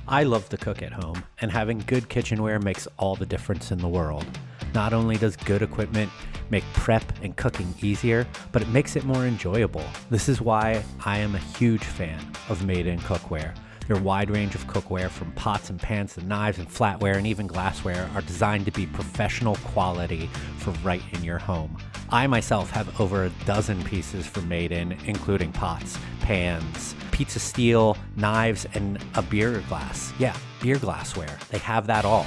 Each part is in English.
I love to cook at home, and having good kitchenware makes all the difference in the world. Not only does good equipment make prep and cooking easier, but it makes it more enjoyable. This is why I am a huge fan of Made in Cookware. Their wide range of cookware, from pots and pans to knives and flatware and even glassware, are designed to be professional quality for right in your home. I myself have over a dozen pieces from Made in, including pots, pans, pizza steel, knives, and a beer glass. Yeah, beer glassware. They have that all.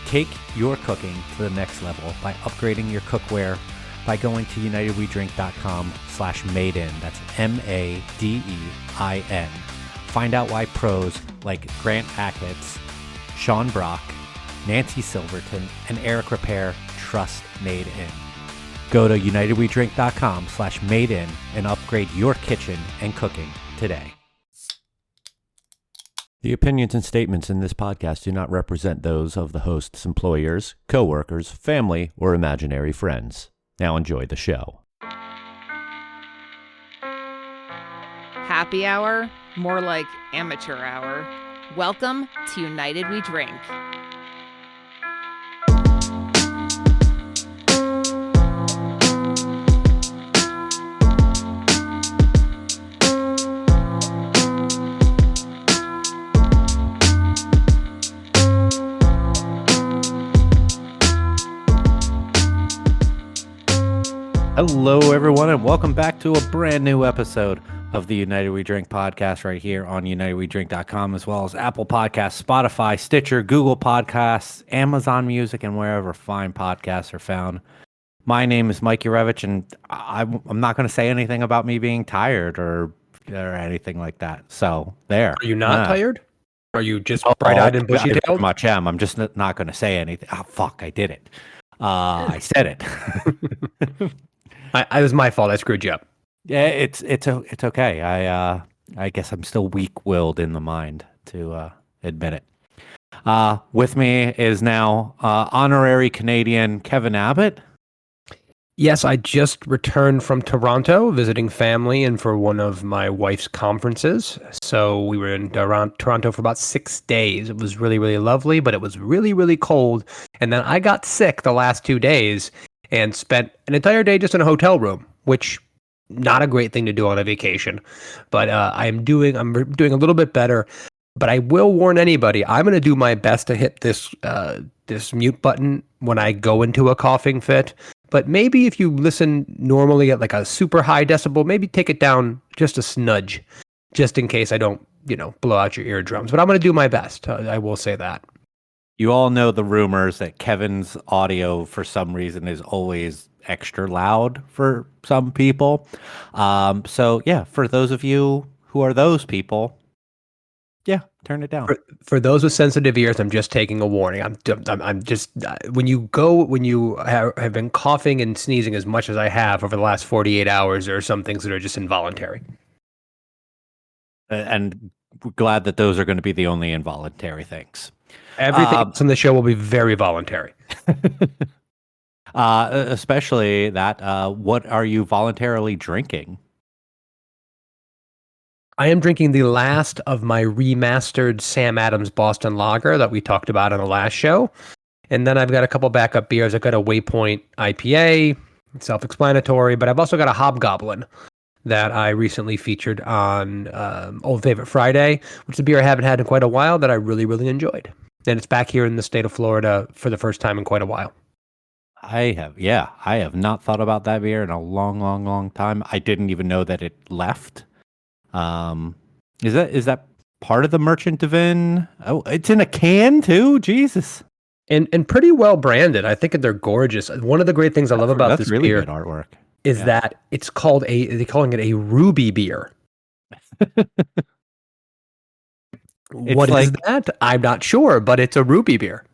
Take your cooking to the next level by upgrading your cookware by going to unitedwedrink.com/madein. That's MADEIN. Find out why pros like Grant Achatz, Sean Brock, Nancy Silverton, and Eric Repair trust Made In. Go to unitedwedrink.com/madein and upgrade your kitchen and cooking today. The opinions and statements in this podcast do not represent those of the host's employers, co-workers, family, or imaginary friends. Now enjoy the show. Happy hour? More like amateur hour. Welcome to United We Drink. Hello, everyone, and welcome back to a brand new episode of the United We Drink podcast right here on unitedwedrink.com, as well as Apple Podcasts, Spotify, Stitcher, Google Podcasts, Amazon Music, and wherever fine podcasts are found. My name is Mike Urevich, and I'm not going to say anything about me being tired or anything like that. So there. Are you not tired? Are you just bright-eyed and bushy-tailed? I very much am. I'm just not going to say anything. Oh, fuck, I did it. I said it. It was my fault. I screwed you up. Yeah, it's okay. I guess I'm still weak-willed in the mind to admit it. With me is now honorary Canadian Kevin Abbott. Yes, I just returned from Toronto visiting family and for one of my wife's conferences. So we were in Toronto for about 6 days. It was really, really lovely, but it was really, really cold. And then I got sick the last 2 days and spent an entire day just in a hotel room, which not a great thing to do on a vacation. But I'm doing a little bit better. But I will warn anybody, I'm going to do my best to hit this mute button when I go into a coughing fit. But maybe if you listen normally at like a super high decibel, maybe take it down just a smudge, just in case I don't, blow out your eardrums. But I'm going to do my best. I will say that. You all know the rumors that Kevin's audio, for some reason, is always extra loud for some people. So yeah, for those of you who are those people, yeah, turn it down. For those with sensitive ears, I'm just taking a warning. I'm just when you have been coughing and sneezing as much as I have over the last 48 hours, there are some things that are just involuntary. And we're glad that those are going to be the only involuntary things. Everything else on the show will be very voluntary. Especially that. What are you voluntarily drinking? I am drinking the last of my remastered Sam Adams Boston Lager that we talked about on the last show. And then I've got a couple backup beers. I've got a Waypoint IPA, self-explanatory, but I've also got a Hobgoblin that I recently featured on Old Favorite Friday, which is a beer I haven't had in quite a while that I really, really enjoyed. And it's back here in the state of Florida for the first time in quite a while. I have not thought about that beer in a long, long, long time. I didn't even know that it left. Is that part of the Merchant of Inn? Oh, it's in a can too. Jesus. And pretty well branded. I think they're gorgeous. One of the great things I love about this really beer good artwork is that it's called they're calling it a ruby beer. What is that? I'm not sure, but it's a ruby beer.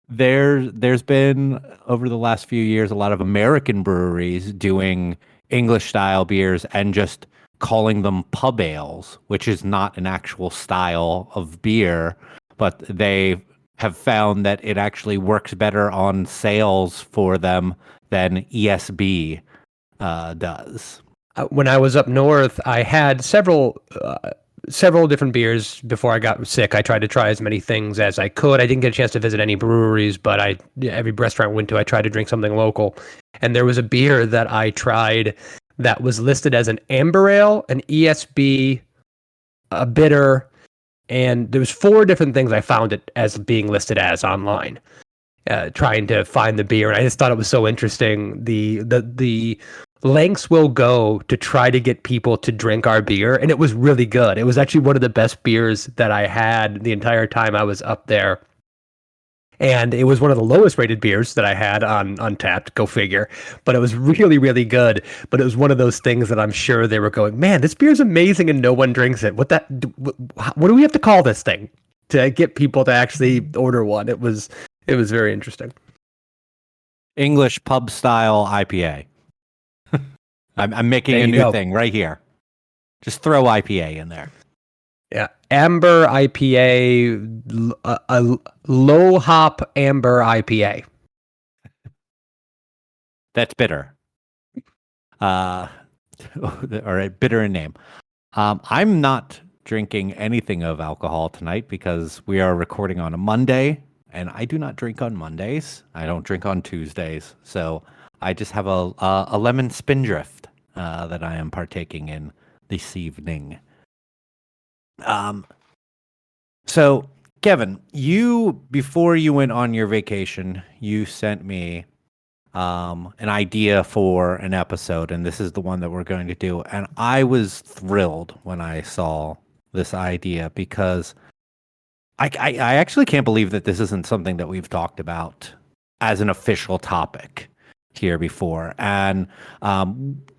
There's been over the last few years a lot of American breweries doing English style beers and just calling them pub ales, which is not an actual style of beer, but they have found that it actually works better on sales for them than ESB does. When I was up north, I had several several different beers before I got sick. I tried to try as many things as I could. I didn't get a chance to visit any breweries, but every restaurant I went to, I tried to drink something local. And there was a beer that I tried that was listed as an amber ale, an ESB, a bitter, and there was 4 different things I found it as being listed as online. Trying to find the beer, and I just thought it was so interesting. The lengths will go to try to get people to drink our beer, and it was really good. It was actually one of the best beers that I had the entire time I was up there. And it was one of the lowest rated beers that I had on Untappd, go figure. But it was really, really good. But it was one of those things that I'm sure they were going, man, this beer's amazing and no one drinks it. What do we have to call this thing to get people to actually order one? It was very interesting. English pub style IPA. I'm making a new thing right here. Just throw IPA in there. Yeah, amber IPA, a low hop amber IPA. That's bitter. All right, bitter in name. I'm not drinking anything of alcohol tonight because we are recording on a Monday, and I do not drink on Mondays. I don't drink on Tuesdays, so I just have a lemon spindrift that I am partaking in this evening. So Kevin, before you went on your vacation, you sent me an idea for an episode, and this is the one that we're going to do. And I was thrilled when I saw this idea because I actually can't believe that this isn't something that we've talked about as an official topic here before. And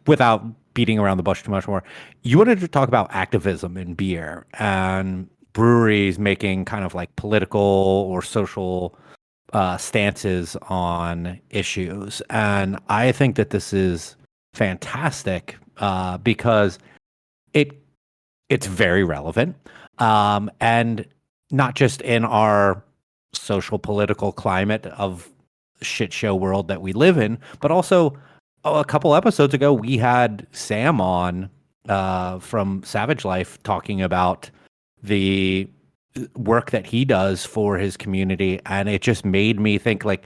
without beating around the bush too much more, you wanted to talk about activism in beer and breweries making kind of like political or social stances on issues. And I think that this is fantastic because it's very relevant, and not just in our social political climate of shit show world that we live in, but also a couple episodes ago we had Sam on from Savage Life talking about the work that he does for his community, and it just made me think like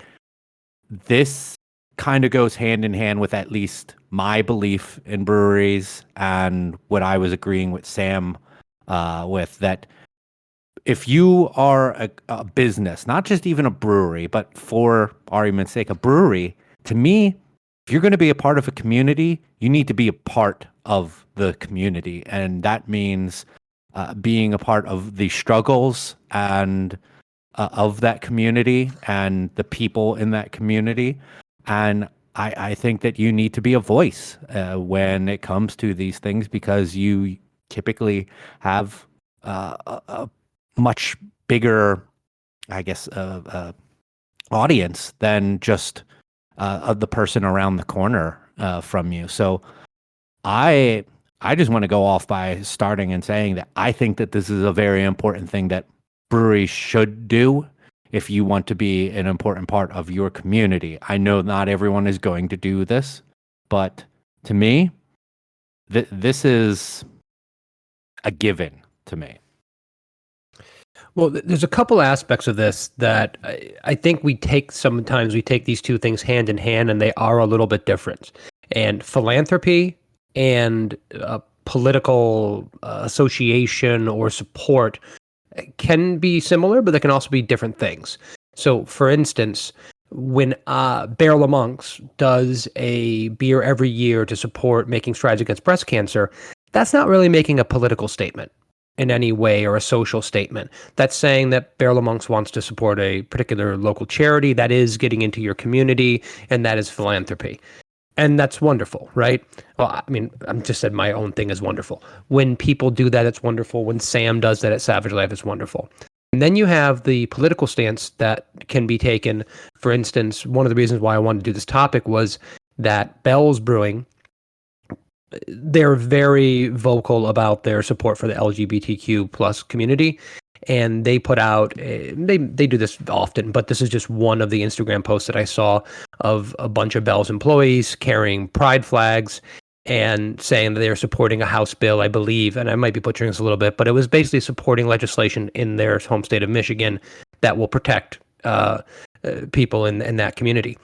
this kind of goes hand in hand with at least my belief in breweries and what I was agreeing with Sam with, that if you are a business, not just even a brewery, but for argument's sake, a brewery, to me, if you're going to be a part of a community, you need to be a part of the community. And that means being a part of the struggles and of that community and the people in that community. And I think that you need to be a voice when it comes to these things, because you typically have a much bigger, I guess, audience than just the person around the corner from you. So I just want to go off by starting and saying that I think that this is a very important thing that breweries should do if you want to be an important part of your community. I know not everyone is going to do this, but to me, this is a given to me. Well, there's a couple aspects of this that I think sometimes we take these two things hand in hand, and they are a little bit different. And philanthropy and political association or support can be similar, but they can also be different things. So, for instance, when Barrel of Monks does a beer every year to support making strides against breast cancer, that's not really making a political statement in any way or a social statement. That's saying that Barrel of Monks wants to support a particular local charity that is getting into your community, and that is philanthropy. And that's wonderful, right? Well, I mean, I'm just said my own thing is wonderful. When people do that, it's wonderful. When Sam does that at Savage Life, it's wonderful. And then you have the political stance that can be taken. For instance, one of the reasons why I wanted to do this topic was that Bell's Brewing, they're very vocal about their support for the LGBTQ plus community. And they put out, they do this often, but this is just one of the Instagram posts that I saw of a bunch of Bell's employees carrying pride flags. and saying that they are supporting a House bill, I believe, and I might be butchering this a little bit, but it was basically supporting legislation in their home state of Michigan that will protect people in that community.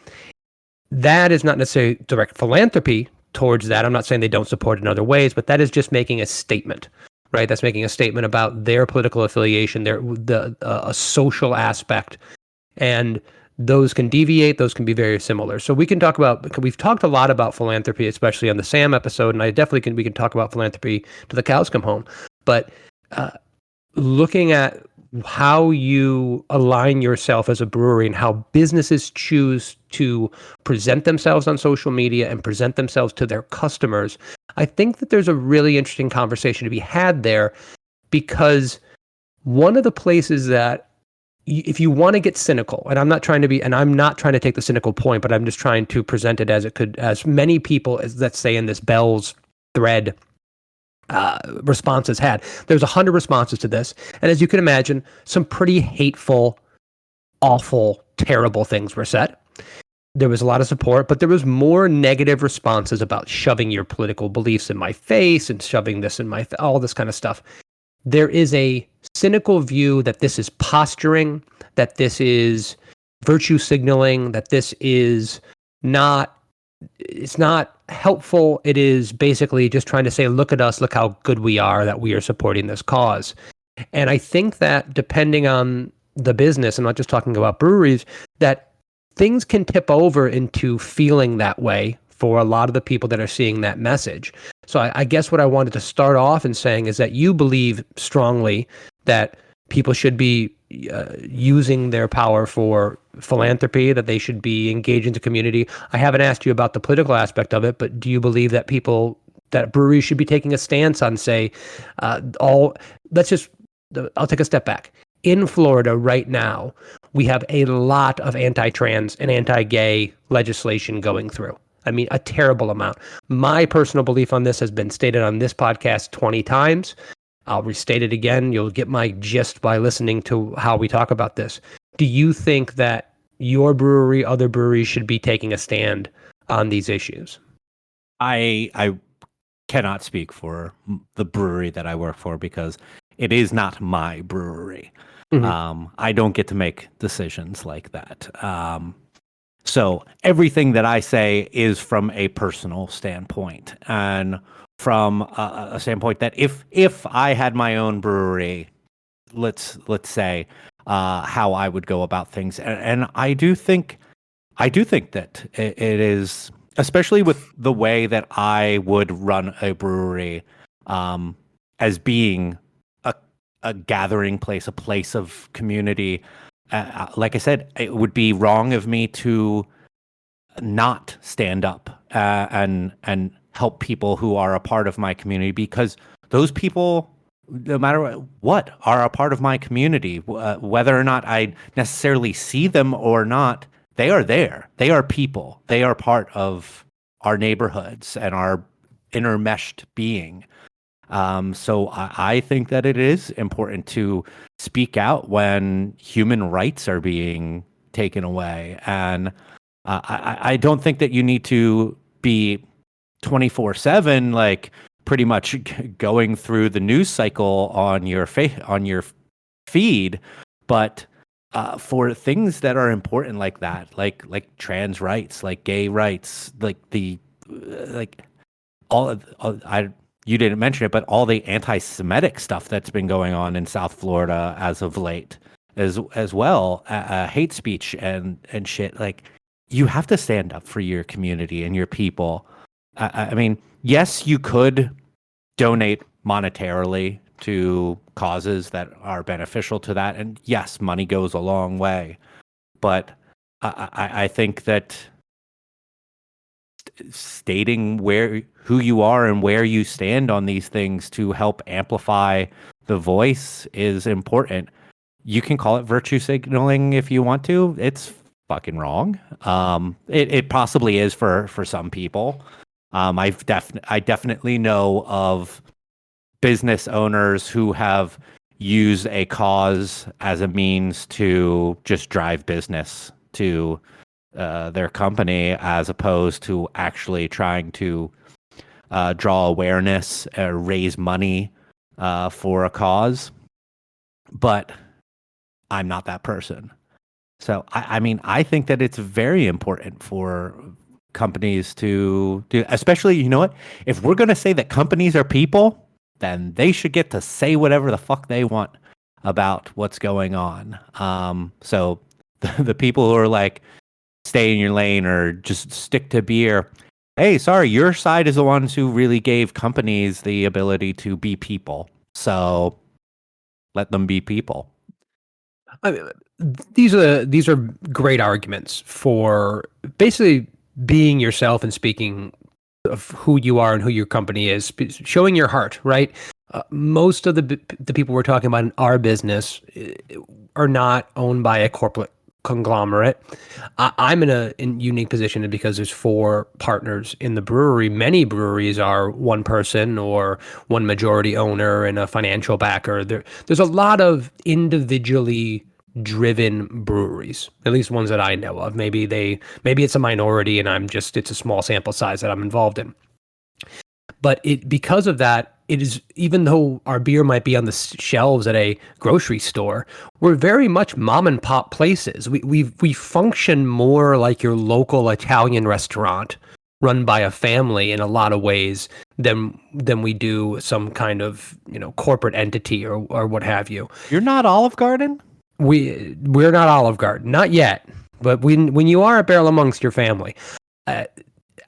That is not necessarily direct philanthropy towards that. I'm not saying they don't support it in other ways, but that is just making a statement, right? That's making a statement about their political affiliation, a social aspect, and those can deviate. Those can be very similar. So we've talked a lot about philanthropy, especially on the Sam episode, and we can talk about philanthropy to the cows come home. But looking at how you align yourself as a brewery and how businesses choose to present themselves on social media and present themselves to their customers, I think that there's a really interesting conversation to be had there, because one of the places that if you want to get cynical, and I'm not trying to take the cynical point, but I'm just trying to present it as many people as, let's say, in this Bell's thread responses had. There's 100 responses to this. And as you can imagine, some pretty hateful, awful, terrible things were said. There was a lot of support, but there was more negative responses about shoving your political beliefs in my face and shoving this in my all this kind of stuff. There is a cynical view that this is posturing, that this is virtue signaling, that this is it's not helpful. It is basically just trying to say, look at us, look how good we are, that we are supporting this cause. And I think that depending on the business, I'm not just talking about breweries, that things can tip over into feeling that way for a lot of the people that are seeing that message. So I guess what I wanted to start off in saying is that you believe strongly that people should be using their power for philanthropy, that they should be engaging the community. I haven't asked you about the political aspect of it, but do you believe that that breweries should be taking a stance on, say, I'll take a step back. In Florida right now, we have a lot of anti-trans and anti-gay legislation going through. I mean, a terrible amount. My personal belief on this has been stated on this podcast 20 times. I'll restate it again. You'll get my gist by listening to how we talk about this. Do you think that your brewery, other breweries should be taking a stand on these issues? I cannot speak for the brewery that I work for because it is not my brewery. Mm-hmm. I don't get to make decisions like that. So everything that I say is from a personal standpoint, and from a standpoint that if I had my own brewery, let's say how I would go about things, and I do think that it is, especially with the way that I would run a brewery, as being a gathering place, a place of community. Like I said, it would be wrong of me to not stand up and help people who are a part of my community, because those people, no matter what, are a part of my community. Whether or not I necessarily see them or not, they are there. They are people. They are part of our neighborhoods and our intermeshed being. So I think that it is important to speak out when human rights are being taken away. And I don't think that you need to be 24/7, like pretty much going through the news cycle on your feed, but for things that are important like that, like trans rights, like gay rights, you didn't mention it, but all the anti-Semitic stuff that's been going on in South Florida as of late, as well, hate speech and shit. Like, you have to stand up for your community and your people. I mean, yes, you could donate monetarily to causes that are beneficial to that, and yes, money goes a long way. But I think that stating who you are and where you stand on these things to help amplify the voice is important. You can call it virtue signaling if you want to. It's fucking wrong. It possibly is for some people. I definitely know of business owners who have used a cause as a means to just drive business to their company, as opposed to actually trying to draw awareness, raise money for a cause. But I'm not that person. So, I mean, I think that it's very important for companies to do, especially, you know what? If we're going to say that companies are people, then they should get to say whatever the fuck they want about what's going on. So the people who are like, stay in your lane or just stick to beer. Hey, sorry, your side is the ones who really gave companies the ability to be people. So let them be people. I mean, these are great arguments for basically being yourself and speaking of who you are and who your company is, showing your heart, right? Most of the people we're talking about in our business are not owned by a corporate conglomerate. I'm in a unique position because there's 4 partners in the brewery. Many breweries are one person or one majority owner and a financial backer. There's a lot of individually driven breweries, at least ones that I know of. Maybe it's a minority and it's a small sample size that I'm involved in. But because of that, it is, even though our beer might be on the shelves at a grocery store, we're very much mom and pop places. We function more like your local Italian restaurant run by a family in a lot of ways than we do some kind of, corporate entity or what have you. You're not Olive Garden? We're not Olive Garden, not yet. But when you are a barrel amongst your family,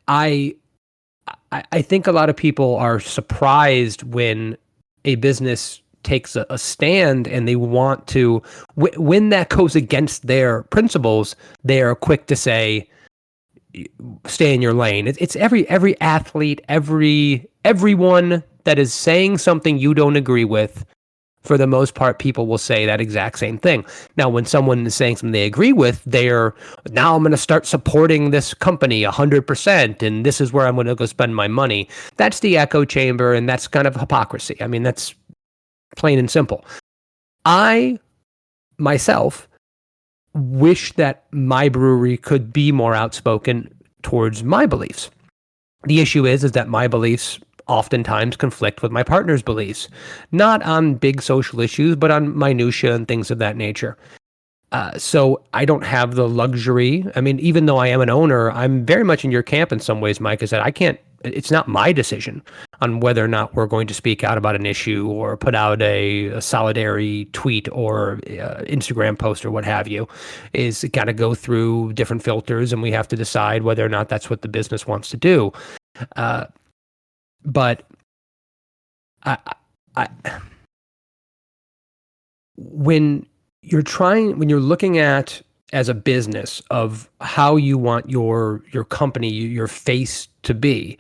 I think a lot of people are surprised when a business takes a stand and they want to, when that goes against their principles, they are quick to say, stay in your lane. It's every athlete, everyone that is saying something you don't agree with. For the most part, people will say that exact same thing. Now, when someone is saying something they agree with, now I'm going to start supporting this company 100%, and this is where I'm going to go spend my money. That's the echo chamber, and that's kind of hypocrisy. I mean, that's plain and simple. I, myself, wish that my brewery could be more outspoken towards my beliefs. The issue is that my beliefs oftentimes conflict with my partner's beliefs, not on big social issues, but on minutia and things of that nature. So I don't have the luxury. I mean, even though I am an owner, I'm very much in your camp in some ways, Mike, is that it's not my decision on whether or not we're going to speak out about an issue or put out a solidarity tweet or Instagram post or what have you. Is got to go through different filters, and we have to decide whether or not that's what the business wants to do. But when you're looking at as a business of how you want your company, your face to be,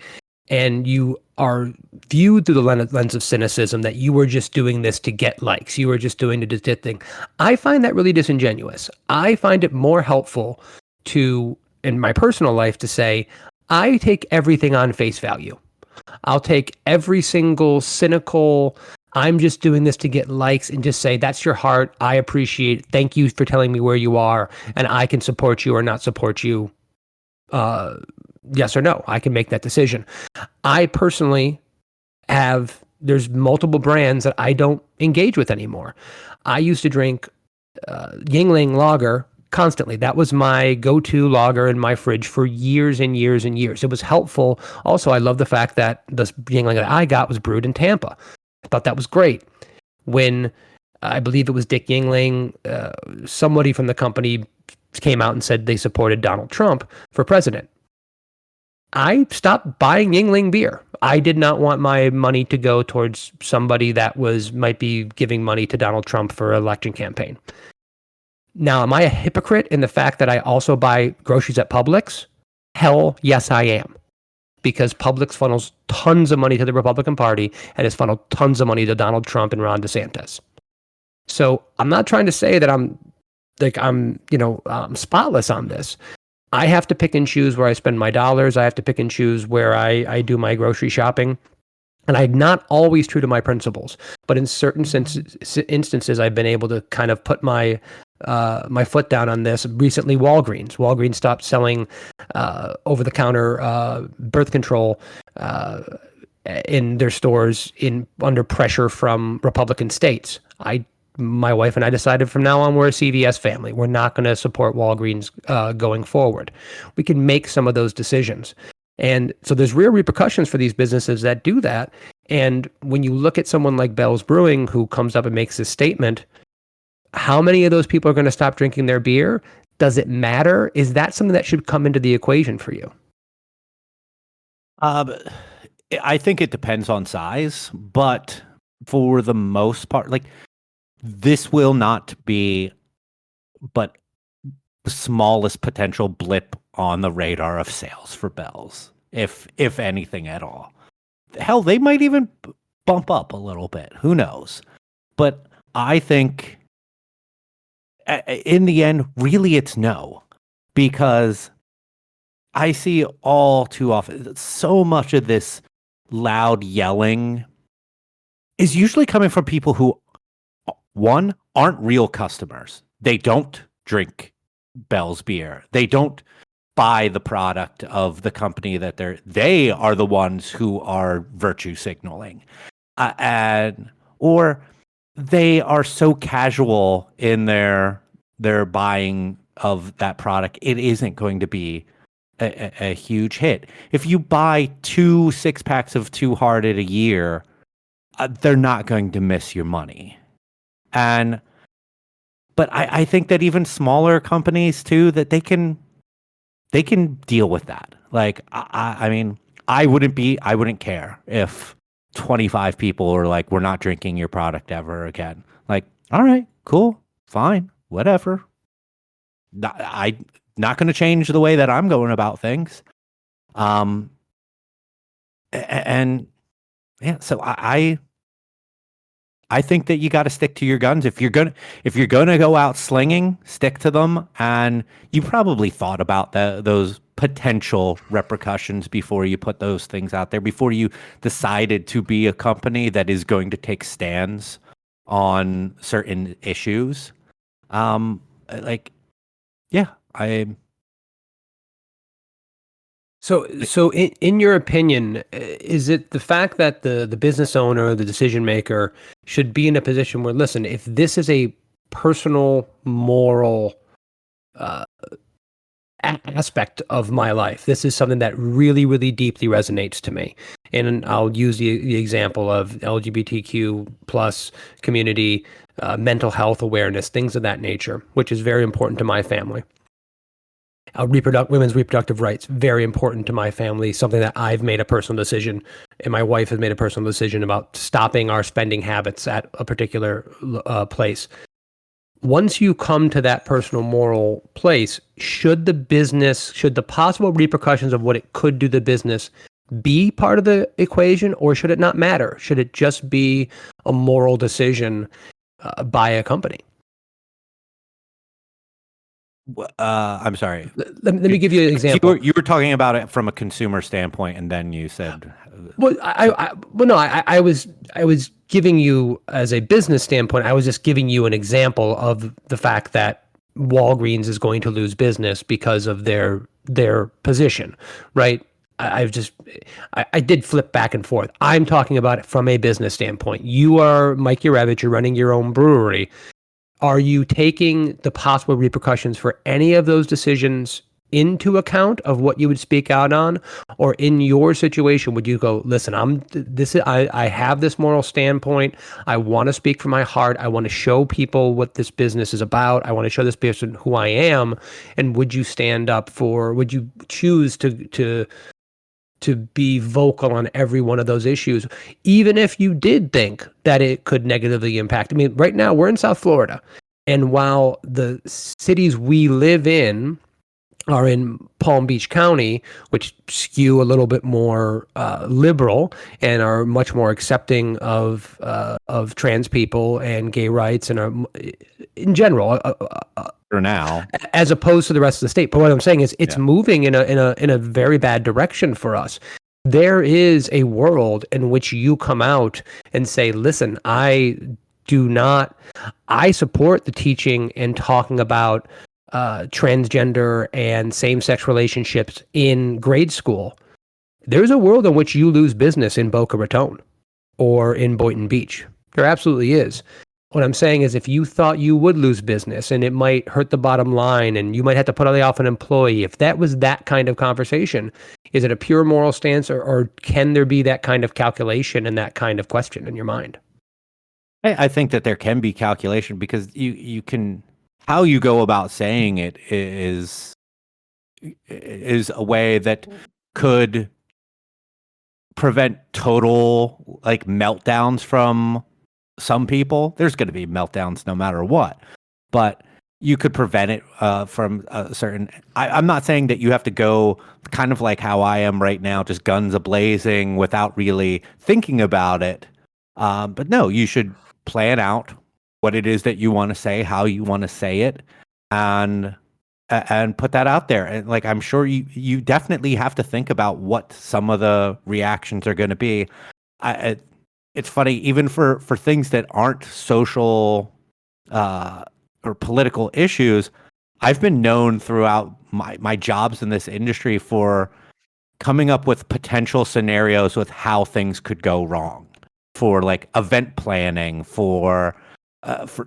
and you are viewed through the lens of cynicism that you were just doing this to get likes, you were just doing the thing, I find that really disingenuous. I find it more helpful in my personal life to say, I take everything on face value. I'll take every single cynical, I'm just doing this to get likes, and just say, that's your heart. I appreciate it. Thank you for telling me where you are, and I can support you or not support you. Yes or no. I can make that decision. I personally there's multiple brands that I don't engage with anymore. I used to drink Yingling lager constantly. That was my go-to lager in my fridge for years and years and years. It was helpful. Also, I love the fact that the Yingling that I got was brewed in Tampa. I thought that was great. When I believe it was Dick Yingling, somebody from the company came out and said they supported Donald Trump for president, I stopped buying Yingling beer. I did not want my money to go towards somebody that might be giving money to Donald Trump for an election campaign. Now, am I a hypocrite in the fact that I also buy groceries at Publix? Hell, yes, I am. Because Publix funnels tons of money to the Republican Party and has funneled tons of money to Donald Trump and Ron DeSantis. So I'm not trying to say that I'm spotless on this. I have to pick and choose where I spend my dollars. I have to pick and choose where I do my grocery shopping. And I'm not always true to my principles, but in certain instances, I've been able to kind of put my foot down on this. Recently, Walgreens stopped selling over-the-counter birth control in their stores under pressure from Republican states. My wife and I decided from now on we're a CVS family. We're not going to support Walgreens going forward. We can make some of those decisions. And so there's real repercussions for these businesses that do that. And when you look at someone like Bell's Brewing, who comes up and makes this statement, how many of those people are going to stop drinking their beer? Does it matter? Is that something that should come into the equation for you? I think it depends on size, but for the most part, like, this will not be but the smallest potential blip on the radar of sales for Bell's, if anything at all. Hell, they might even bump up a little bit. Who knows? But I think in the end, really, it's no, because I see all too often so much of this loud yelling is usually coming from people who, one, aren't real customers. They don't drink Bell's beer. They don't buy the product of the company that they are the ones who are virtue signaling. Or they are so casual in their buying of that product, it isn't going to be a huge hit. If you buy 2 6-packs of Two Hearted a year, they're not going to miss your money. But I think that even smaller companies too, that they can deal with that. Like, I mean, I wouldn't care if 25 people were like, we're not drinking your product ever again. Like, all right, cool, fine, whatever. I'm not going to change the way that I'm going about things. And yeah, so I think that you got to stick to your guns. If you're gonna go out slinging, stick to them. And you probably thought about those potential repercussions before you put those things out there, before you decided to be a company that is going to take stands on certain issues. Like, yeah, So in your opinion, is it the fact that the business owner, the decision maker, should be in a position where, listen, if this is a personal, moral aspect of my life, this is something that really, really deeply resonates to me. And I'll use the example of LGBTQ plus community, mental health awareness, things of that nature, which is very important to my family. Women's reproductive rights, very important to my family, something that I've made a personal decision, and my wife has made a personal decision about stopping our spending habits at a particular place. Once you come to that personal moral place, should the possible repercussions of what it could do to the business be part of the equation, or should it not matter? Should it just be a moral decision by a company? I'm sorry. Let me give you an example. You were talking about it from a consumer standpoint, and then you said, "Well, I was giving you as a business standpoint. I was just giving you an example of the fact that Walgreens is going to lose business because of their position, right?" I did flip back and forth. I'm talking about it from a business standpoint. You are Mike Urevich. You're running your own brewery. Are you taking the possible repercussions for any of those decisions into account of what you would speak out on? Or in your situation, would you go, listen, I have this moral standpoint. I want to speak from my heart. I want to show people what this business is about. I want to show this person who I am. And would you would you choose to be vocal on every one of those issues, even if you did think that it could negatively impact? I mean, right now we're in South Florida, and while the cities we live in are in Palm Beach County, which skew a little bit more liberal and are much more accepting of trans people and gay rights and are in general for now, as opposed to the rest of the state. But what I'm saying is it's moving in a very bad direction for us. There is a world in which you come out and say, listen, I support the teaching and talking about transgender and same-sex relationships in grade school. there's a world in which you lose business in Boca Raton or in Boynton Beach. There absolutely is. What I'm saying is if you thought you would lose business and it might hurt the bottom line and you might have to lay off an employee, if that was that kind of conversation, is it a pure moral stance or can there be that kind of calculation and that kind of question in your mind? I think that there can be calculation because you can, how you go about saying it is a way that could prevent total like meltdowns from some people. There's going to be meltdowns no matter what, but you could prevent it from a certain. I'm not saying that you have to go kind of like how I am right now, just guns a-blazing without really thinking about it. But no, you should plan out what it is that you want to say, how you want to say it, and put that out there. And like, I'm sure you definitely have to think about what some of the reactions are going to be. It's funny, even for things that aren't social or political issues, I've been known throughout my jobs in this industry for coming up with potential scenarios with how things could go wrong, for like event planning, for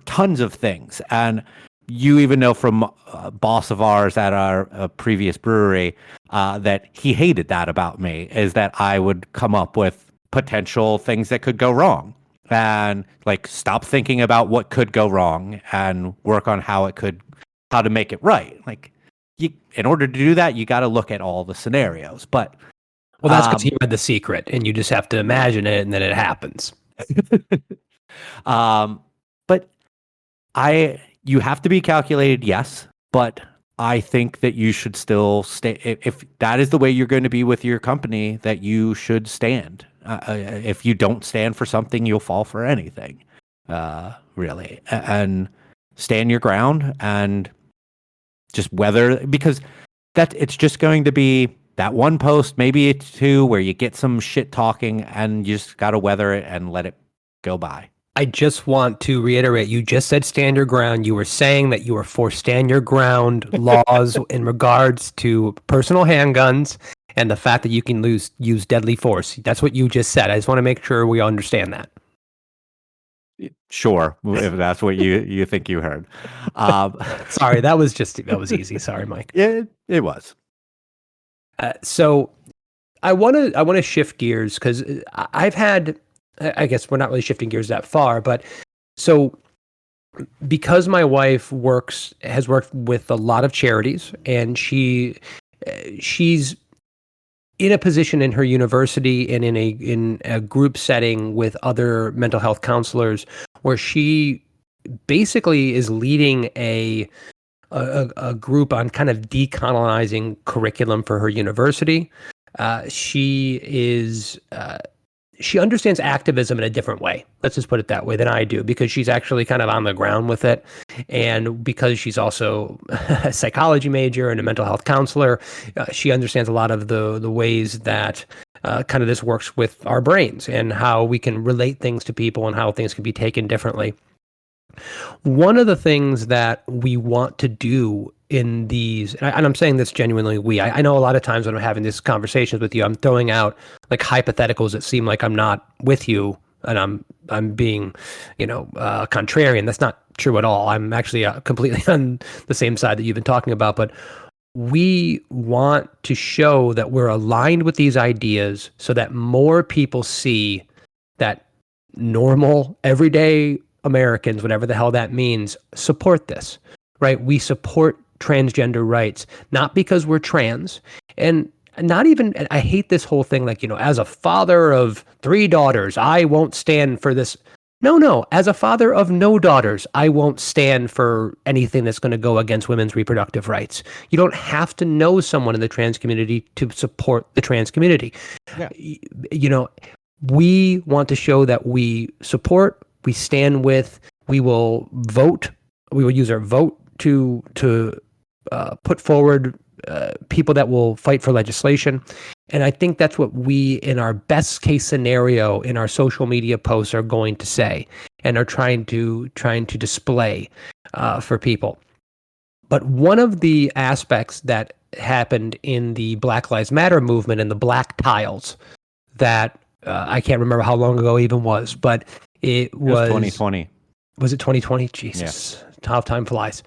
tons of things. And you even know from a boss of ours at our previous brewery that he hated that about me, is that I would come up with potential things that could go wrong and like stop thinking about what could go wrong and work on how to make it right. Like in order to do that, you got to look at all the scenarios. But well, that's because you read The Secret and you just have to imagine it and then it happens. But you have to be calculated, yes, but I think that you should still stay. If that is the way you're going to be with your company, that you should stand. If you don't stand for something, you'll fall for anything, really. And stand your ground and just because it's just going to be that one post, maybe it's two, where you get some shit talking and you just got to weather it and let it go by. I just want to reiterate, you just said stand your ground. You were saying that you were for stand your ground laws in regards to personal handguns and the fact that you can use deadly force. That's what you just said. I just want to make sure we understand that. Sure, if that's what you think you heard. Sorry, that was easy. Sorry, Mike. It was. So I want to shift gears because I've had, I guess we're not really shifting gears that far, but so because my wife has worked with a lot of charities, and she's in a position in her university and in a group setting with other mental health counselors, where she basically is leading a group on kind of decolonizing curriculum for her university. She understands activism in a different way, let's just put it that way, than I do, because she's actually kind of on the ground with it. And because she's also a psychology major and a mental health counselor, she understands a lot of the ways that kind of this works with our brains and how we can relate things to people and how things can be taken differently. One of the things that we want to do in these, and I'm saying this genuinely, I know a lot of times when I'm having these conversations with you, I'm throwing out like hypotheticals that seem like I'm not with you and I'm being, contrarian. That's not true at all. I'm actually completely on the same side that you've been talking about, but we want to show that we're aligned with these ideas so that more people see that normal, everyday Americans, whatever the hell that means, support this, right? We support transgender rights, not because we're trans, and not even, I hate this whole thing, like, as a father of 3 daughters, I won't stand for this. No, as a father of no daughters, I won't stand for anything that's going to go against women's reproductive rights. You don't have to know someone in the trans community to support the trans community. Yeah. We want to show that we support, we stand with, we will vote, we will use our vote to put forward people that will fight for legislation. And I think that's what we, in our best case scenario, in our social media posts, are going to say and are trying to display for people. But one of the aspects that happened in the Black Lives Matter movement and the black tiles that I can't remember how long ago it even was, but it was 2020. Was it 2020? Jesus, how time flies.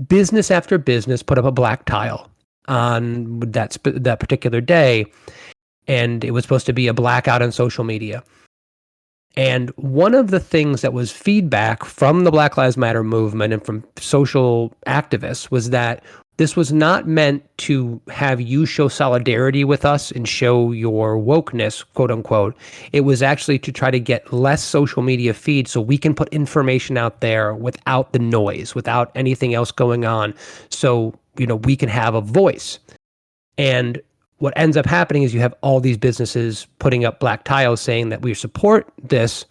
Business after business put up a black tile on that particular day, and it was supposed to be a blackout on social media. And one of the things that was feedback from the Black Lives Matter movement and from social activists was that this was not meant to have you show solidarity with us and show your wokeness, quote unquote. It was actually to try to get less social media feed so we can put information out there without the noise, without anything else going on. So, we can have a voice. And what ends up happening is you have all these businesses putting up black tiles saying that we support this,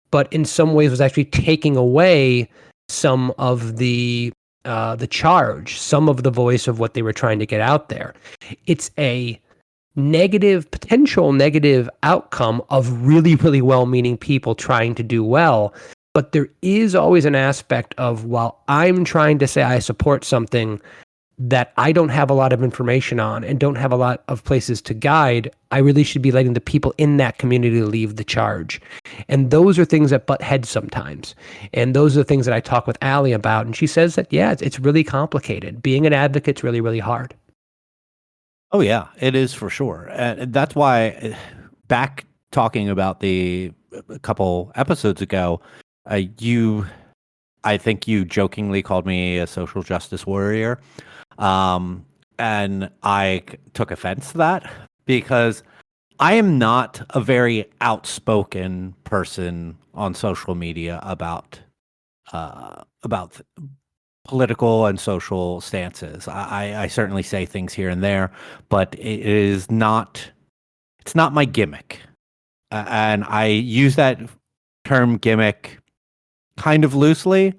but in some ways was actually taking away some of the charge, some of the voice of what they were trying to get out there. It's a potential negative outcome of really, really well-meaning people trying to do well. But there is always an aspect of, while I'm trying to say I support something that I don't have a lot of information on and don't have a lot of places to guide, I really should be letting the people in that community lead the charge. And those are things that butt heads sometimes. And those are the things that I talk with Allie about. And she says that, it's really complicated. Being an advocate's really, really hard. Oh, yeah, it is for sure. And that's why, back talking about a couple episodes ago, I think you jokingly called me a social justice warrior. And I took offense to that because I am not a very outspoken person on social media about political and social stances. I certainly say things here and there, but it's not my gimmick. And I use that term gimmick kind of loosely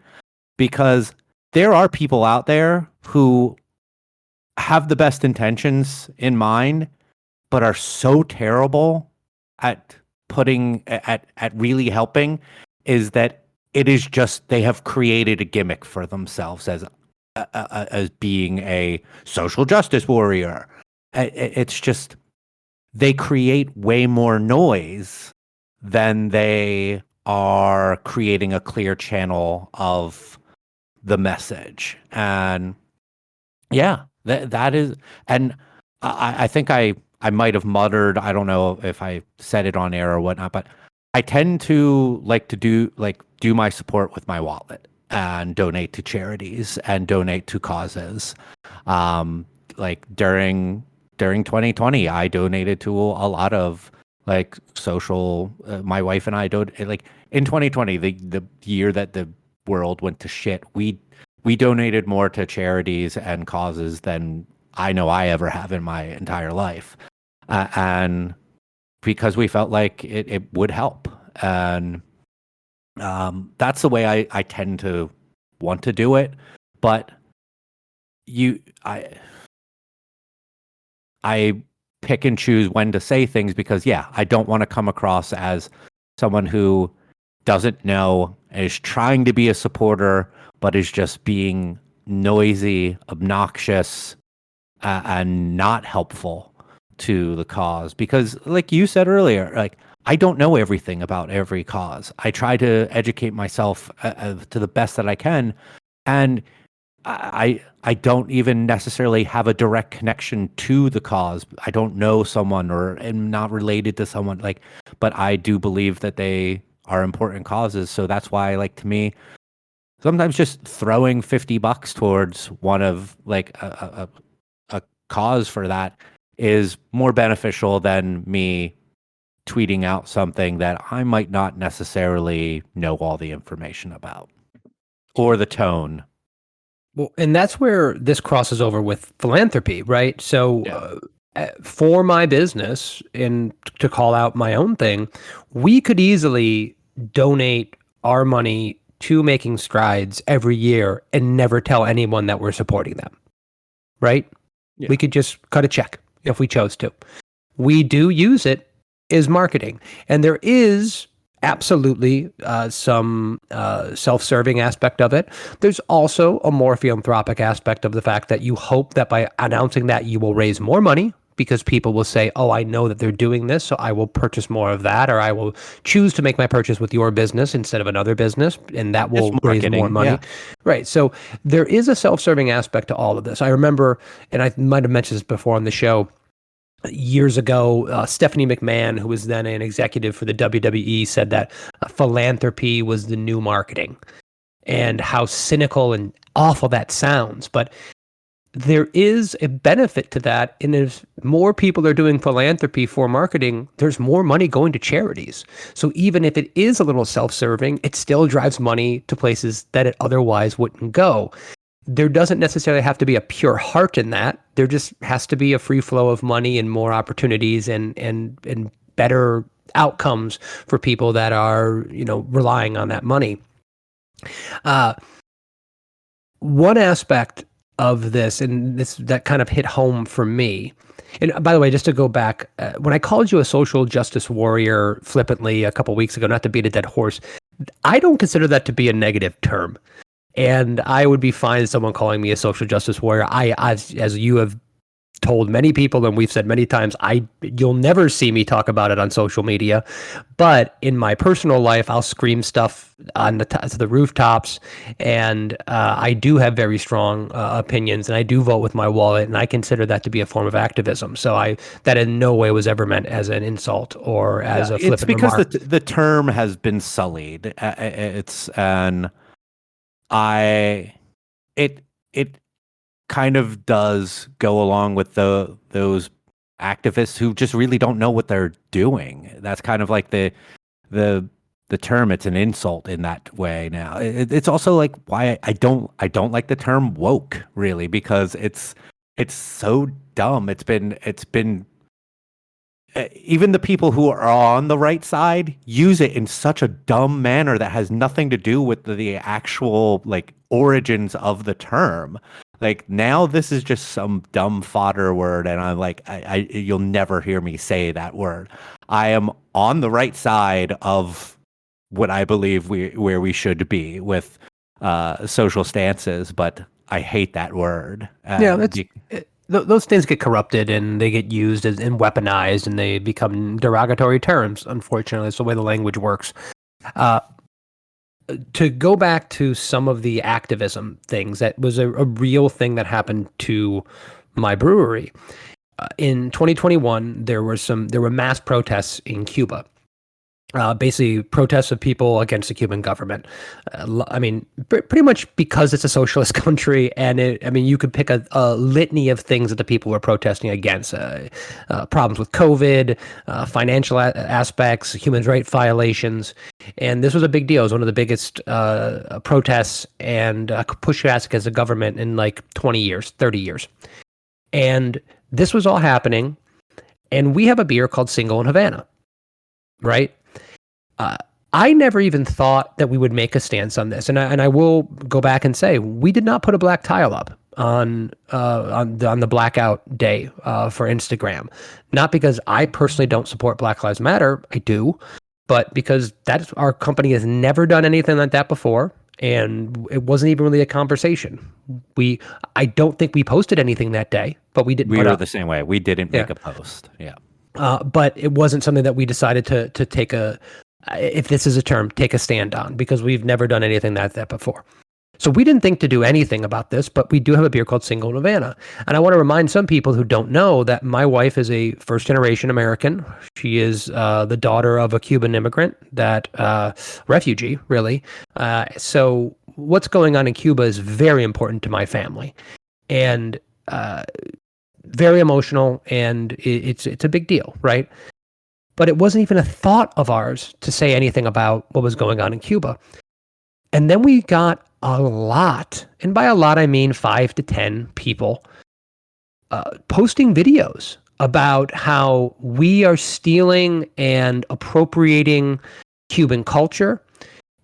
because there are people out there who have the best intentions in mind, but are so terrible at really helping, is that it is just they have created a gimmick for themselves as being a social justice warrior. It's just they create way more noise than they are creating a clear channel of the message. And yeah, that is, and I think I might have muttered, I don't know if I said it on air or whatnot, but I tend to like to do my support with my wallet and donate to charities and donate to causes. Like during 2020, I donated to a lot of social. My wife and I donated in 2020, the year that the world went to shit. We donated more to charities and causes than I know I ever have in my entire life. And because we felt like it would help. And that's the way I tend to want to do it. But I pick and choose when to say things because, I don't want to come across as someone who doesn't know and is trying to be a supporter, but is just being noisy, obnoxious, and not helpful to the cause. Because like you said earlier, I don't know everything about every cause. I try to educate myself to the best that I can. And I don't even necessarily have a direct connection to the cause. I don't know someone or am not related to someone, but I do believe that they are important causes. So that's why, to me, sometimes just throwing $50 towards one of a cause for that is more beneficial than me tweeting out something that I might not necessarily know all the information about or the tone. Well, and that's where this crosses over with philanthropy, right? So for my business and to call out my own thing, we could easily donate our money to Making Strides every year and never tell anyone that we're supporting them, right? Yeah. We could just cut a check if we chose to. We do use it as marketing. And there is absolutely some self-serving aspect of it. There's also a more philanthropic aspect of the fact that you hope that by announcing that you will raise more money because people will say, oh, I know that they're doing this, so I will purchase more of that, or I will choose to make my purchase with your business instead of another business, and that will raise more money. Yeah. Right. So there is a self-serving aspect to all of this. I remember, and I might have mentioned this before on the show, years ago, Stephanie McMahon, who was then an executive for the WWE, said that philanthropy was the new marketing, and how cynical and awful that sounds. But there is a benefit to that. And if more people are doing philanthropy for marketing, there's more money going to charities. So even if it is a little self-serving, it still drives money to places that it otherwise wouldn't go. There doesn't necessarily have to be a pure heart in that. There just has to be a free flow of money and more opportunities and better outcomes for people that are, relying on that money. One aspect of this, and that kind of hit home for me. And by the way, just to go back, when I called you a social justice warrior flippantly a couple weeks ago, not to beat a dead horse, I don't consider that to be a negative term. And I would be fine with someone calling me a social justice warrior. As you have told many people, and we've said many times, you'll never see me talk about it on social media. But in my personal life, I'll scream stuff on to the rooftops, and I do have very strong opinions, and I do vote with my wallet, and I consider that to be a form of activism. So that in no way was ever meant as an insult or as a flippant remark. It's because the term has been sullied. It kind of does go along with those activists who just really don't know what they're doing. That's kind of like the term. It's an insult in that way now. It's also like why I don't like the term woke, really, because it's so dumb. It's been even the people who are on the right side use it in such a dumb manner that has nothing to do with the actual origins of the term. Now this is just some dumb fodder word, and I'm like, you'll never hear me say that word. I am on the right side of what I believe where we should be with social stances, but I hate that word. Those things get corrupted and they get used and weaponized, and they become derogatory terms. Unfortunately, it's the way the language works. To go back to some of the activism things, that was a real thing that happened to my brewery. In 2021, there were mass protests in Cuba. Basically protests of people against the Cuban government. Pretty much because it's a socialist country, and you could pick a litany of things that the people were protesting against. Problems with COVID, financial aspects, human rights violations. And this was a big deal. It was one of the biggest protests and pushbacks against the government in 20 years, 30 years. And this was all happening. And we have a beer called Single in Havana, right? I never even thought that we would make a stance on this, and I will go back and say we did not put a black tile up on the blackout day for Instagram, not because I personally don't support Black Lives Matter, I do, but because our company has never done anything like that before, and it wasn't even really a conversation. I don't think we posted anything that day, but we didn't. We were the same way. We didn't make a post. Yeah. But it wasn't something that we decided to take if this is a term, take a stand on, because we've never done anything like that before. So we didn't think to do anything about this, but we do have a beer called Single in Havana. And I want to remind some people who don't know that my wife is a first-generation American. She is the daughter of a Cuban immigrant, refugee, really. So what's going on in Cuba is very important to my family. And very emotional, and it's a big deal, right? But it wasn't even a thought of ours to say anything about what was going on in Cuba. And then we got a lot, and by a lot I mean 5 to 10 people, posting videos about how we are stealing and appropriating Cuban culture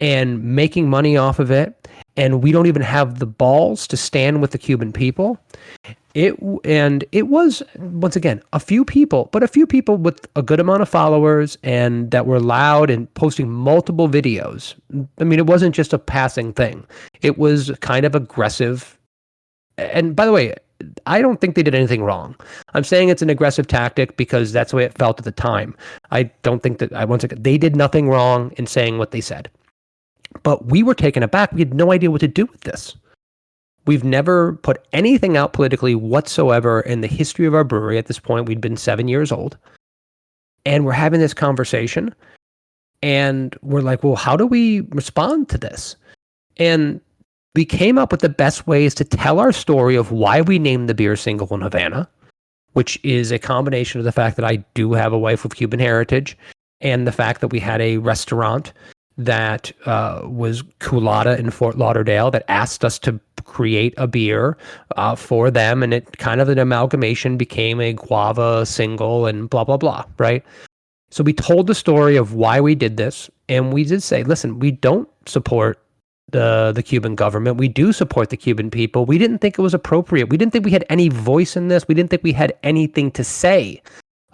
and making money off of it, and we don't even have the balls to stand with the Cuban people. It was, once again, a few people with a good amount of followers and that were loud and posting multiple videos. I mean, it wasn't just a passing thing. It was kind of aggressive. And by the way, I don't think they did anything wrong. I'm saying it's an aggressive tactic because that's the way it felt at the time. I don't think that once again, they did nothing wrong in saying what they said. But we were taken aback. We had no idea what to do with this. We've never put anything out politically whatsoever in the history of our brewery. At this point, we'd been 7 years old. And we're having this conversation. And we're like, well, how do we respond to this? And we came up with the best ways to tell our story of why we named the beer Single in Havana, which is a combination of the fact that I do have a wife with Cuban heritage and the fact that we had a restaurant that was Culata in Fort Lauderdale that asked us to create a beer for them, and it kind of an amalgamation became a guava single and blah blah blah, right? So we told the story of why we did this, and we did say, listen, we don't support the Cuban government. We do support the Cuban people. We didn't think it was appropriate. We didn't think we had any voice in this. We didn't think we had anything to say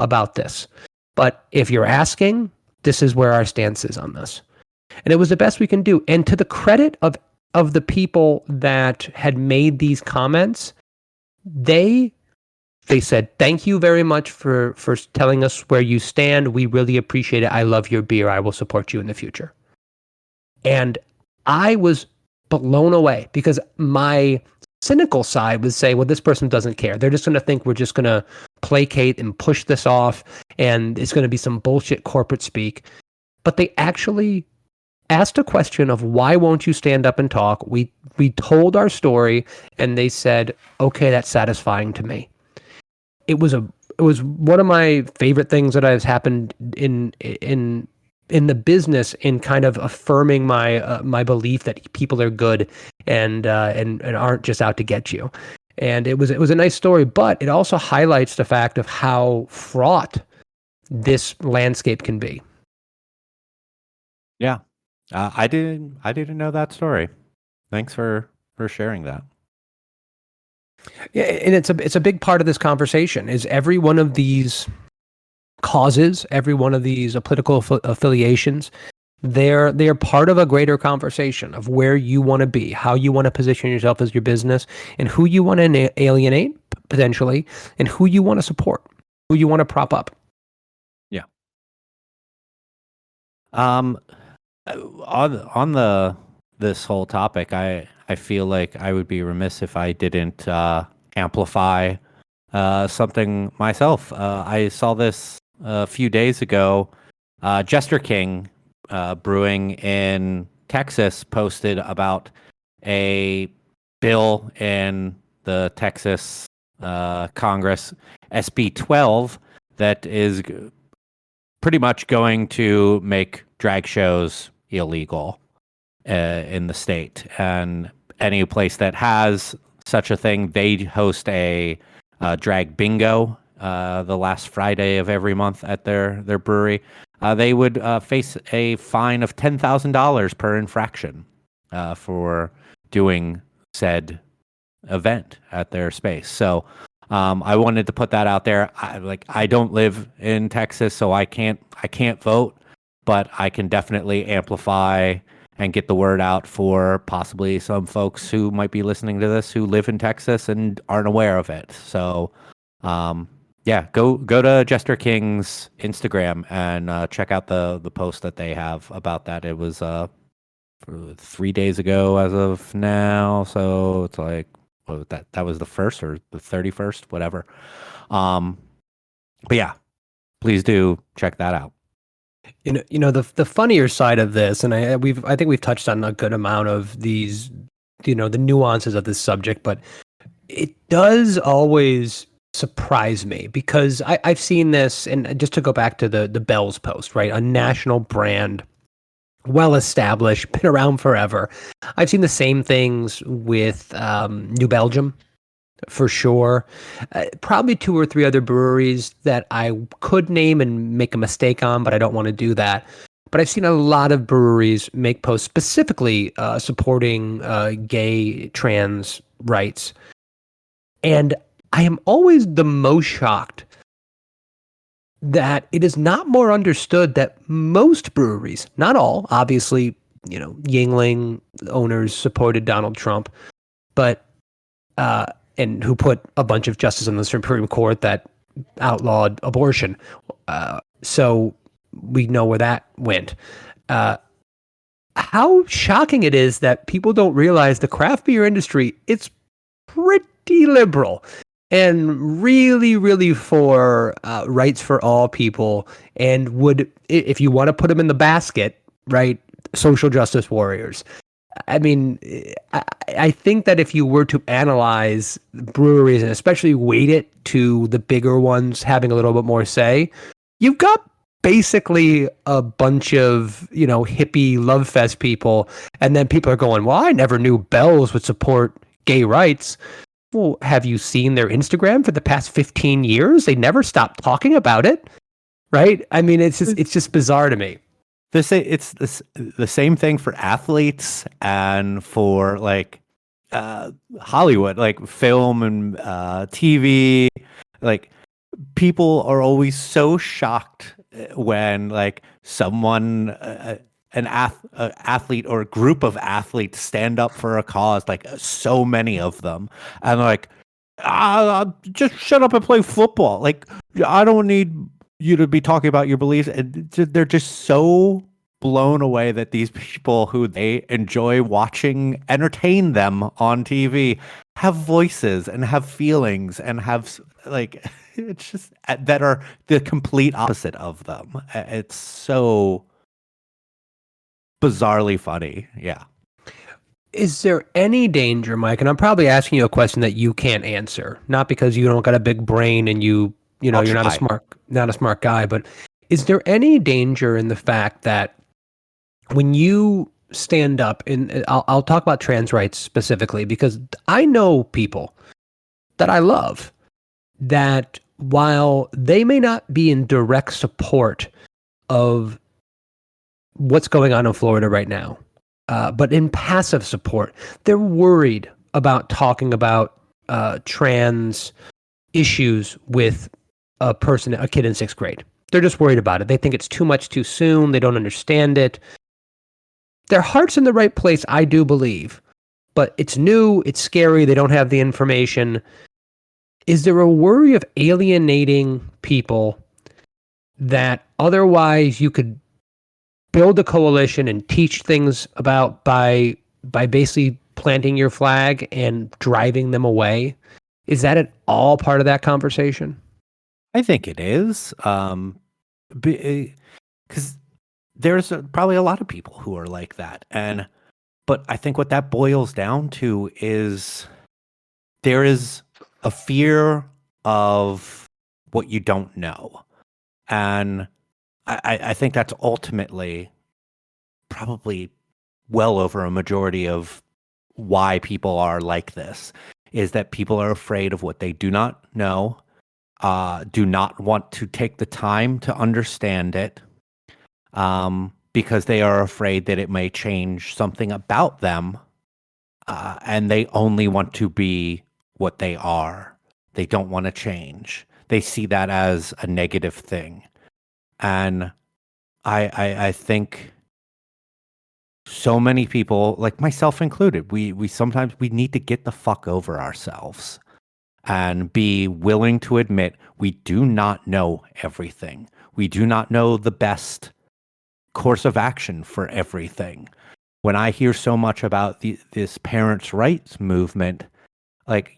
about this. But if you're asking, this is where our stance is on this. And it was the best we can do. And to the credit of the people that had made these comments, they said, thank you very much for telling us where you stand. We really appreciate it. I love your beer. I will support you in the future. And I was blown away because my cynical side would say, well, this person doesn't care. They're just going to think we're just going to placate and push this off, and it's going to be some bullshit corporate speak. But they actually asked a question of why won't you stand up and talk? We told our story, and they said, okay, that's satisfying to me. It was one of my favorite things that has happened in the business, in kind of affirming my belief that people are good and aren't just out to get you. And it was a nice story, but it also highlights the fact of how fraught this landscape can be. Yeah. I didn't know that story. Thanks for sharing that. Yeah, and it's a big part of this conversation. Is every one of these causes, every one of these political affiliations, they're part of a greater conversation of where you want to be, how you want to position yourself as your business, and who you want to alienate potentially, and who you want to support, who you want to prop up. Yeah. On this whole topic, I feel like I would be remiss if I didn't amplify something myself. I saw this a few days ago. Jester King Brewing in Texas posted about a bill in the Texas Congress, SB 12, that is pretty much going to make drag shows illegal in the state. And any place that has such a thing, they host a drag bingo the last Friday of every month at their brewery. They would face a fine of $10,000 per infraction for doing said event at their space. So I wanted to put that out there. I don't live in Texas, so I can't vote, but I can definitely amplify and get the word out for possibly some folks who might be listening to this who live in Texas and aren't aware of it. So yeah, go to Jester King's Instagram and check out the post that they have about that. It was 3 days ago as of now, so it's like, well, that was the 1st or the 31st, whatever. But yeah, please do check that out. You know the funnier side of this, and I think we've touched on a good amount of these, the nuances of this subject, but it does always surprise me because I've seen this, and just to go back to the Bell's post, right? A national brand, well established, been around forever. I've seen the same things with New Belgium, for sure. Probably 2 or 3 other breweries that I could name and make a mistake on, but I don't want to do that. But I've seen a lot of breweries make posts specifically supporting gay, trans rights. And I am always the most shocked that it is not more understood that most breweries, not all, obviously, Yingling owners supported Donald Trump, but and who put a bunch of justices on the Supreme Court that outlawed abortion. So we know where that went. How shocking it is that people don't realize the craft beer industry, it's pretty liberal and really, really for rights for all people, and would, if you want to put them in the basket, right, social justice warriors. I mean, I think that if you were to analyze breweries and especially weight it to the bigger ones having a little bit more say, you've got basically a bunch of, hippie love fest people. And then people are going, well, I never knew Bell's would support gay rights. Well, have you seen their Instagram for the past 15 years? They never stopped talking about it, right? I mean, it's just bizarre to me. It's the same thing for athletes and for Hollywood, like film and TV. Like, people are always so shocked when someone, an athlete or a group of athletes stand up for a cause, like so many of them, and just shut up and play football. Like, I don't need you to be talking about your beliefs. And they're just so blown away that these people who they enjoy watching entertain them on TV have voices and have feelings and have it's just that are the complete opposite of them. It's so bizarrely funny. Yeah. Is there any danger, Mike? And I'm probably asking you a question that you can't answer, not because you don't got a big brain and you're not a smart guy, but is there any danger in the fact that when you stand up, and I'll talk about trans rights specifically, because I know people that I love that while they may not be in direct support of what's going on in Florida right now, but in passive support, they're worried about talking about trans issues with a kid in 6th grade. They're just worried about it. They think it's too much too soon. They don't understand it. Their heart's in the right place, I do believe, but it's new, it's scary, they don't have the information. Is there a worry of alienating people that otherwise you could build a coalition and teach things about by basically planting your flag and driving them away? Is that at all part of that conversation? I think it is, because there's probably a lot of people who are like that, but I think what that boils down to is there is a fear of what you don't know, and I think that's ultimately probably well over a majority of why people are like this, is that people are afraid of what they do not know. Do not want to take the time to understand it, because they are afraid that it may change something about them, and they only want to be what they are. They don't want to change. They see that as a negative thing. And I think so many people, like myself included, we sometimes we need to get the fuck over ourselves and be willing to admit we do not know everything. We do not know the best course of action for everything. When I hear so much about this parents' rights movement,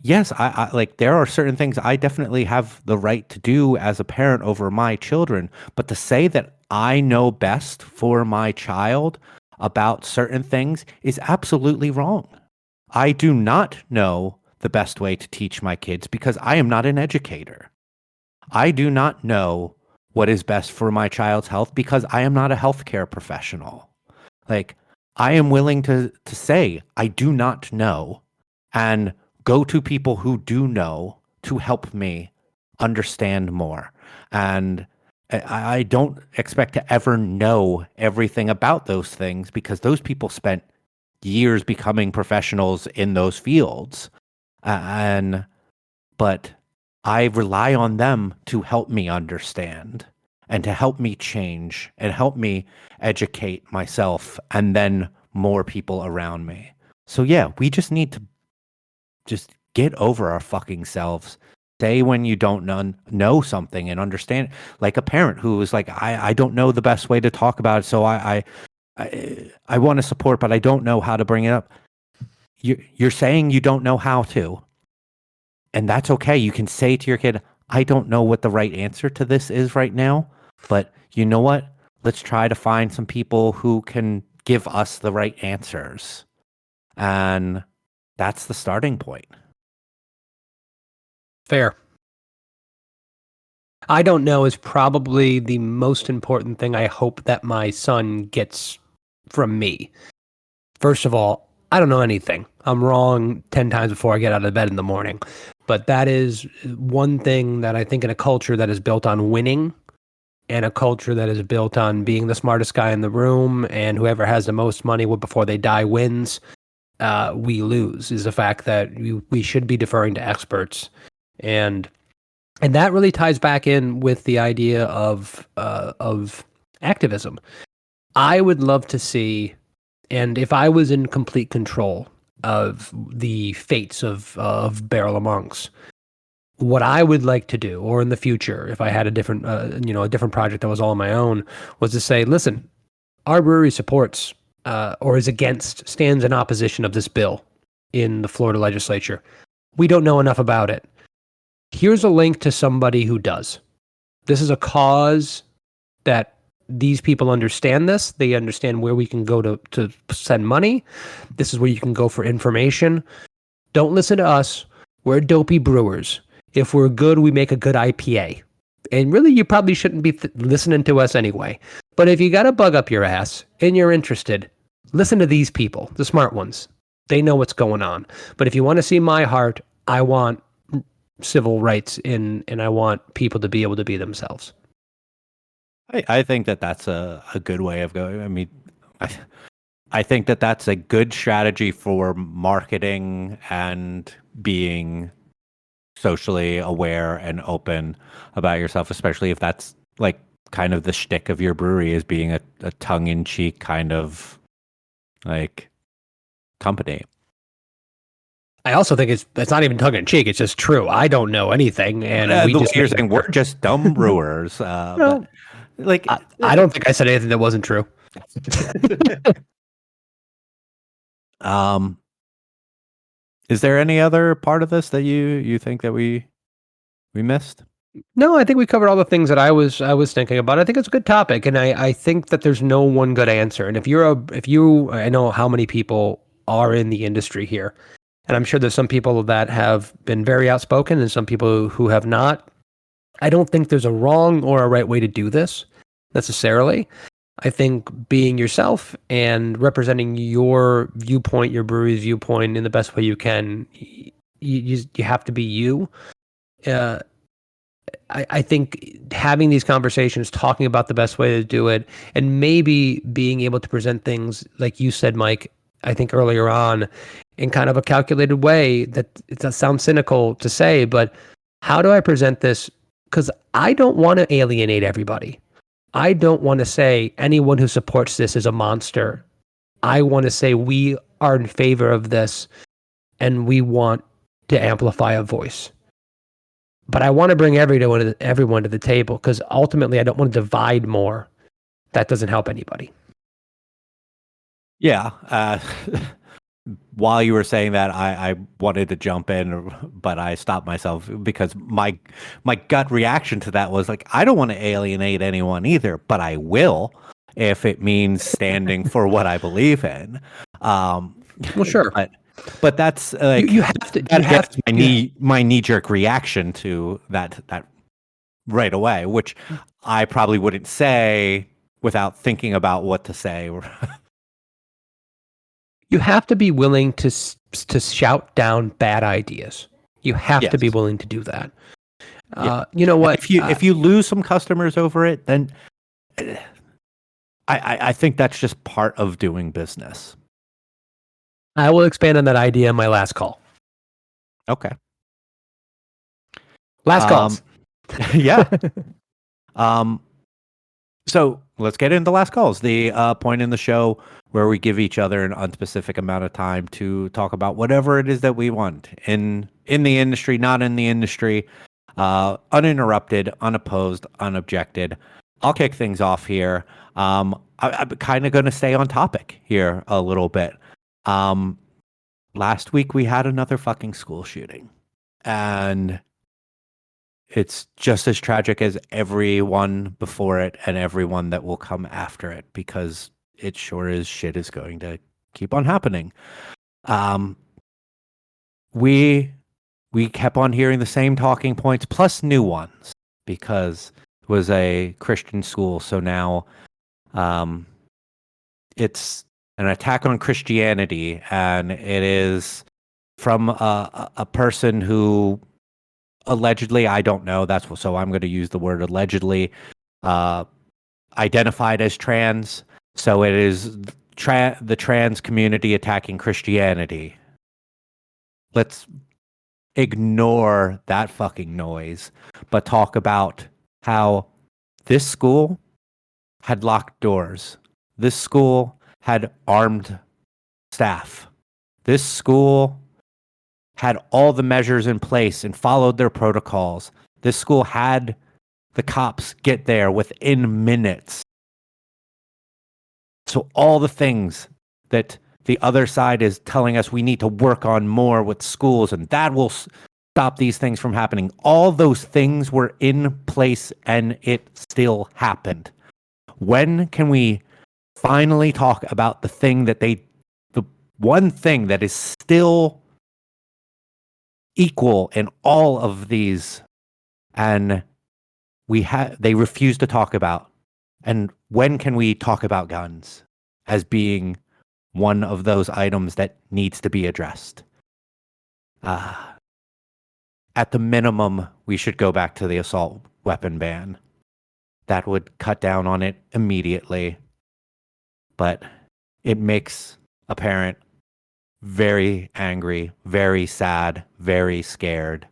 yes, I there are certain things I definitely have the right to do as a parent over my children, but to say that I know best for my child about certain things is absolutely wrong. I do not know the best way to teach my kids because I am not an educator. I do not know what is best for my child's health because I am not a healthcare professional. I am willing to say I do not know and go to people who do know to help me understand more. And I don't expect to ever know everything about those things because those people spent years becoming professionals in those fields. But I rely on them to help me understand and to help me change and help me educate myself and then more people around me. So yeah, we just need to just get over our fucking selves. Say when you don't know something and understand, like a parent who is like, I don't know the best way to talk about it, so I want to support, but I don't know how to bring it up. You're saying you don't know how to, and that's okay. You can say to your kid, I don't know what the right answer to this is right now, but you know what? Let's try to find some people who can give us the right answers. And that's the starting point. Fair. I don't know is probably the most important thing I hope that my son gets from me. First of all, I don't know anything. I'm wrong 10 times before I get out of bed in the morning. But that is one thing that I think in a culture that is built on winning and a culture that is built on being the smartest guy in the room and whoever has the most money before they die wins, we lose, is the fact that we should be deferring to experts. And that really ties back in with the idea of activism. I would love to see, and if I was in complete control of the fates of Barrel of Monks, what I would like to do, or in the future, if I had a different a different project that was all on my own, was to say, listen, our brewery supports or is against, stands in opposition of this bill in the Florida legislature. We don't know enough about it. Here's a link to somebody who does. This is a cause that these people understand this. They understand where we can go to send money. This is where you can go for information. Don't listen to us. We're dopey brewers. If we're good, we make a good IPA. And really, you probably shouldn't be listening to us anyway. But if you got a bug up your ass and you're interested, listen to these people, the smart ones. They know what's going on. But if you want to see my heart, I want civil rights and I want people to be able to be themselves. I think that that's a good way of going. I mean, I think that that's a good strategy for marketing and being socially aware and open about yourself, especially if that's like kind of the shtick of your brewery, is being a tongue-in-cheek kind of like company. I also think it's not even tongue in cheek. It's just true. I don't know anything, and we just you're saying we're just dumb brewers. No. But, like I don't think I said anything that wasn't true. Is there any other part of this that you think that we missed? No, I think we covered all the things that I was thinking about. I think it's a good topic, and I think that there's no one good answer. And I know how many people are in the industry here, and I'm sure there's some people that have been very outspoken and some people who have not. I don't think there's a wrong or a right way to do this necessarily. I think being yourself and representing your viewpoint, your brewery's viewpoint in the best way you can, you have to be you. I think having these conversations, talking about the best way to do it, and maybe being able to present things like you said, Mike, I think earlier on, in kind of a calculated way that sounds cynical to say, but how do I present this? Because I don't want to alienate everybody. I don't want to say anyone who supports this is a monster. I want to say we are in favor of this and we want to amplify a voice. But I want to bring everyone to the table because ultimately I don't want to divide more. That doesn't help anybody. Yeah. While you were saying that, I wanted to jump in, but I stopped myself because my gut reaction to that was like, I don't want to alienate anyone either, but I will if it means standing for what I believe in. Well, sure. But that's like you have to. That's my knee jerk reaction to that right away, which I probably wouldn't say without thinking about what to say. You have to be willing to shout down bad ideas. You have to be willing to do that. You know what? If you lose some customers over it, then I think that's just part of doing business. I will expand on that idea in my last call. Okay. Last calls. Yeah. So let's get into last calls. The point in the show where we give each other an unspecific amount of time to talk about whatever it is that we want in the industry, not in the industry, uninterrupted, unopposed, unobjected. I'll kick things off here. I'm kind of going to stay on topic here a little bit. Last week we had another fucking school shooting, and it's just as tragic as everyone before it and everyone that will come after it, because it sure as shit is going to keep on happening. We kept on hearing the same talking points plus new ones, because it was a Christian school. So now it's an attack on Christianity, and it is from a person who allegedly, I don't know, so I'm going to use the word allegedly, identified as trans. So it is the trans community attacking Christianity. Let's ignore that fucking noise, but talk about how this school had locked doors. This school had armed staff. This school had all the measures in place and followed their protocols. This school had the cops get there within minutes. So all the things that the other side is telling us we need to work on more with schools, and that will stop these things from happening, all those things were in place, and it still happened. When can we finally talk about the one thing that is still equal in all of these, and they refuse to talk about? And when can we talk about guns as being one of those items that needs to be addressed? At the minimum, we should go back to the assault weapon ban. That would cut down on it immediately. But it makes a parent very angry, very sad, very scared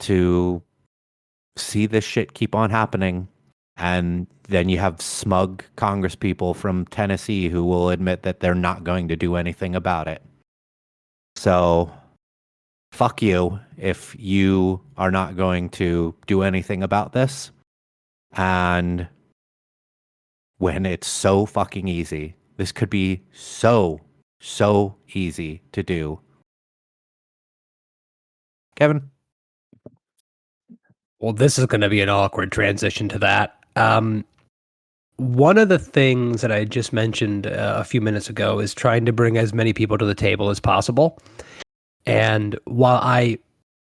to see this shit keep on happening. And then you have smug Congress people from Tennessee who will admit that they're not going to do anything about it. So fuck you if you are not going to do anything about this. And when it's so fucking easy, this could be so easy to do. Kevin? Well, this is going to be an awkward transition to that. One of the things that I just mentioned a few minutes ago is trying to bring as many people to the table as possible. And while I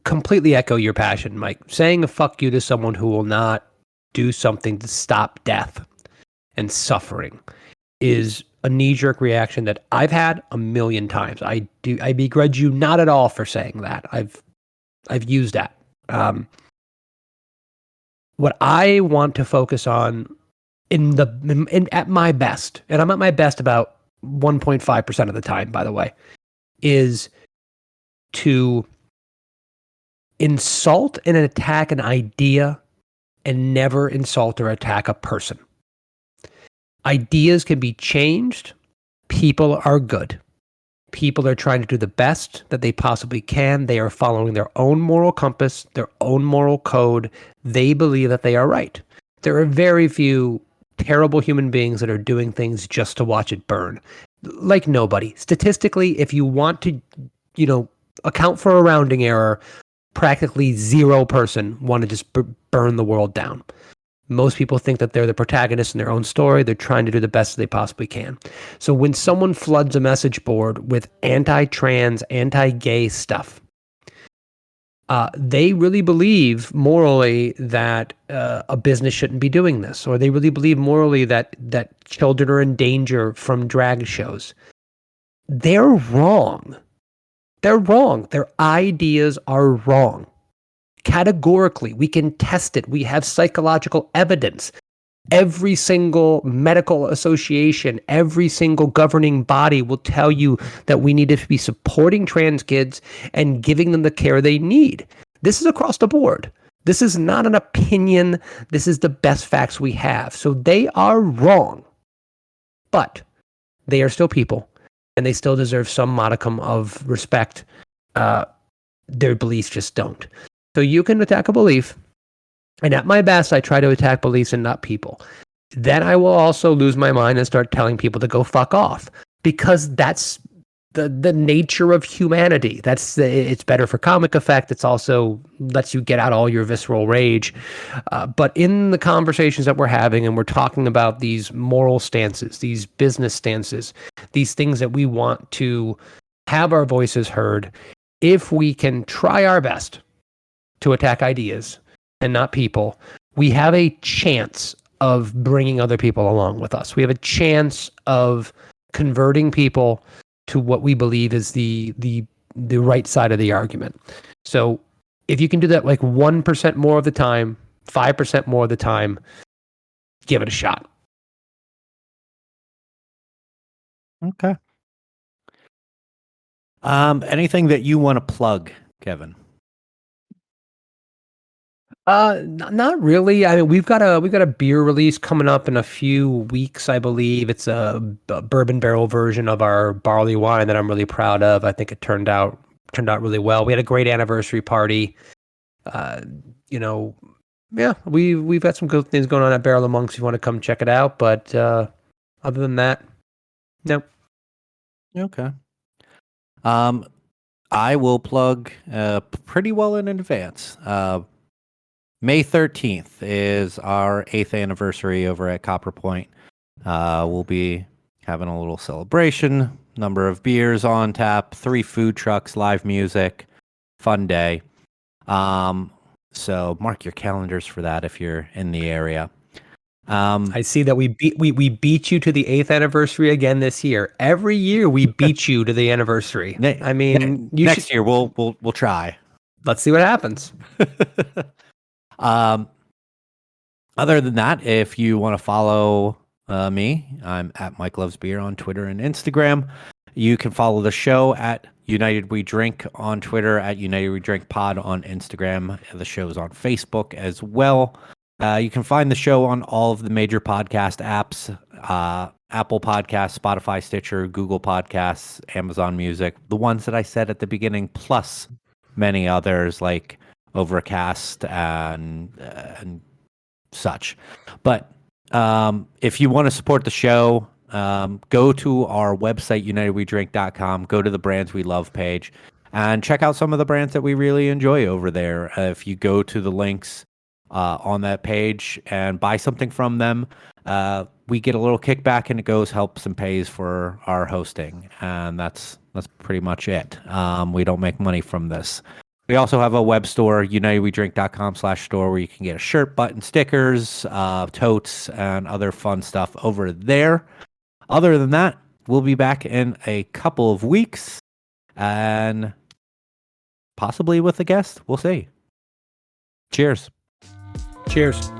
completely echo your passion, Mike, saying a fuck you to someone who will not do something to stop death and suffering is a knee-jerk reaction that I've had a million times. I begrudge you not at all for saying that. I've used that. What I want to focus on at my best, and I'm at my best about 1.5% of the time, by the way, is to insult and attack an idea and never insult or attack a person. Ideas can be changed. People are good. People are trying to do the best that they possibly can. They are following their own moral compass, their own moral code. They believe that they are right. There are very few terrible human beings that are doing things just to watch it burn. Like nobody. Statistically, if you want to, account for a rounding error, practically zero person want to just burn the world down. Most people think that they're the protagonist in their own story. They're trying to do the best they possibly can. So when someone floods a message board with anti-trans, anti-gay stuff, they really believe morally that a business shouldn't be doing this, or they really believe morally that children are in danger from drag shows. They're wrong. They're wrong. Their ideas are wrong. Categorically, we can test it. We have psychological evidence. Every single medical association, every single governing body will tell you that we need to be supporting trans kids and giving them the care they need. This is across the board. This is not an opinion. This is the best facts we have. So they are wrong, but they are still people, and they still deserve some modicum of respect. Their beliefs just don't. So you can attack a belief, and at my best, I try to attack beliefs and not people. Then I will also lose my mind and start telling people to go fuck off, because that's the nature of humanity. It's better for comic effect. It's also lets you get out all your visceral rage. But in the conversations that we're having, and we're talking about these moral stances, these business stances, these things that we want to have our voices heard, if we can try our best to attack ideas and not people, we have a chance of bringing other people along with us. We have a chance of converting people to what we believe is the right side of the argument. So if you can do that like 1% more of the time, 5% more of the time, give it a shot. Okay. Anything that you want to plug, Kevin? Not really. I mean, we've got a beer release coming up in a few weeks, I believe. It's a bourbon barrel version of our barley wine that I'm really proud of. I think it turned out really well. We had a great anniversary party. Yeah, we've got some good things going on at Barrel of Monks if you want to come check it out. But other than that, no. Okay. I will plug pretty well in advance. May 13th is our 8th anniversary over at Copper Point. We'll be having a little celebration, number of beers on tap, 3 food trucks, live music, fun day. So mark your calendars for that if you're in the area. I see that we beat you to the 8th anniversary again this year. Every year we beat you to the anniversary. I mean, next year we'll try. Let's see what happens. Other than that, if you want to follow me, I'm at Mike Loves Beer on Twitter and Instagram. You can follow the show at United We Drink on Twitter, at United We Drink Pod on Instagram. The show's on Facebook as well. You can find the show on all of the major podcast apps, Apple Podcasts, Spotify, Stitcher, Google Podcasts, Amazon Music, the ones that I said at the beginning, plus many others like Overcast and such. But if you want to support the show, go to our website, unitedwedrink.com, go to the Brands We Love page, and check out some of the brands that we really enjoy over there. If you go to the links on that page and buy something from them, we get a little kickback, and it helps and pays for our hosting. And that's pretty much it. We don't make money from this. We also have a web store, unitedwedrink.com/store, where you can get a shirt, button, stickers, totes, and other fun stuff over there. Other than that, we'll be back in a couple of weeks, and possibly with a guest. We'll see. Cheers. Cheers.